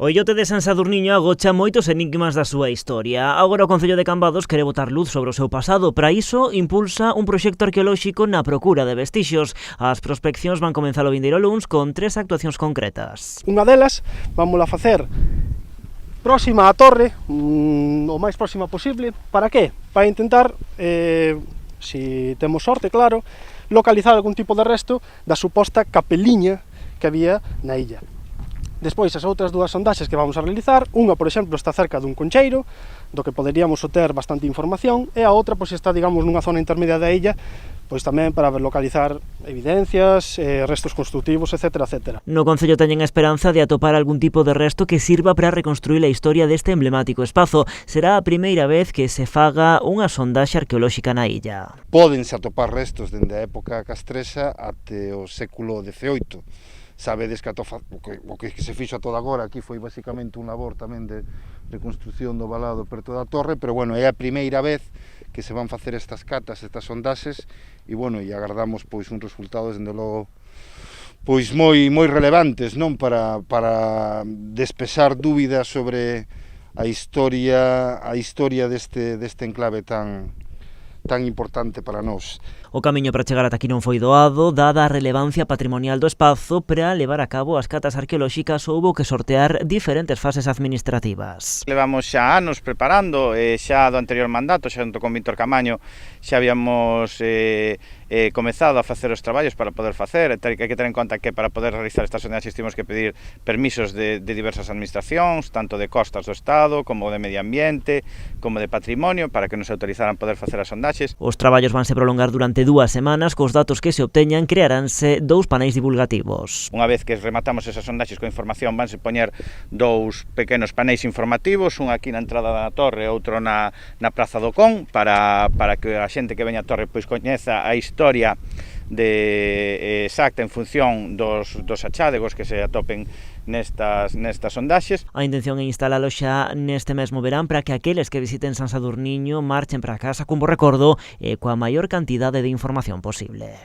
O illote de San Sadurniño agocha moitos enigmas da súa historia. Agora o Concello de Cambados quere botar luz sobre o seu pasado. Para iso, impulsa un proxecto arqueolóxico na procura de vestixios. As prospeccións van comenzar o vindeiro luns con 3 actuacións concretas. Unha delas, vámola facer próxima á torre, o máis próxima posible. Para que? Para intentar, se temos sorte, claro, localizar algún tipo de resto da suposta capeliña que había na illa. Despois, as outras dúas sondaxes que vamos a realizar, unha, por exemplo, está cerca dun concheiro, do que poderíamos obter bastante información, e a outra, pois, está, digamos, nunha zona intermedia da illa, pois tamén para localizar evidencias, restos construtivos, etc, etc. No Concello teñen a esperanza de atopar algún tipo de resto que sirva para reconstruir a historia deste emblemático espazo. Será a primeira vez que se faga unha sondaxe arqueolóxica na illa. Pódense atopar restos dende a época castrexa até o século XVIII. Sabedes que o que se fixo a toda agora aquí foi basicamente un labor tamén de reconstrucción do valado perto da torre, pero bueno, é a primeira vez que se van facer estas catas, estas sondaxes, e bueno, e agardamos pois un resultado dende logo pois moi relevantes, non, para despexar dúbidas sobre a historia deste enclave tan importante para nós. O camiño para chegar ata aquí non foi doado, dada a relevancia patrimonial do espazo. Para levar a cabo as catas arqueolóxicas houbo que sortear diferentes fases administrativas. Levamos xa anos preparando, xa do anterior mandato, xa junto con Víctor Camaño, xa habíamos comezado a facer os traballos para poder facer. Hai que ter en conta que para poder realizar estas sondaxes tivemos que pedir permisos de diversas administracións, tanto de costas do Estado, como de medio ambiente, como de patrimonio, para que nos autorizaran poder facer as sondaxes. Os traballos vanse prolongar durante 2 semanas. Cos datos que se obteñan crearánse 2 paneis divulgativos. Unha vez que rematamos esas sondaxes con información, vanse poñer 2 pequenos paneis informativos, un aquí na entrada da torre e outro na Praza do Con, para que a xente que veña á torre pois coñeza a historia exacta en función dos achádegos que se atopen nestas sondaxes. A intención é instalalo xa neste mesmo verán para que aqueles que visiten San Sadurniño marchen para casa cun bo recordo e coa maior cantidade de información posible.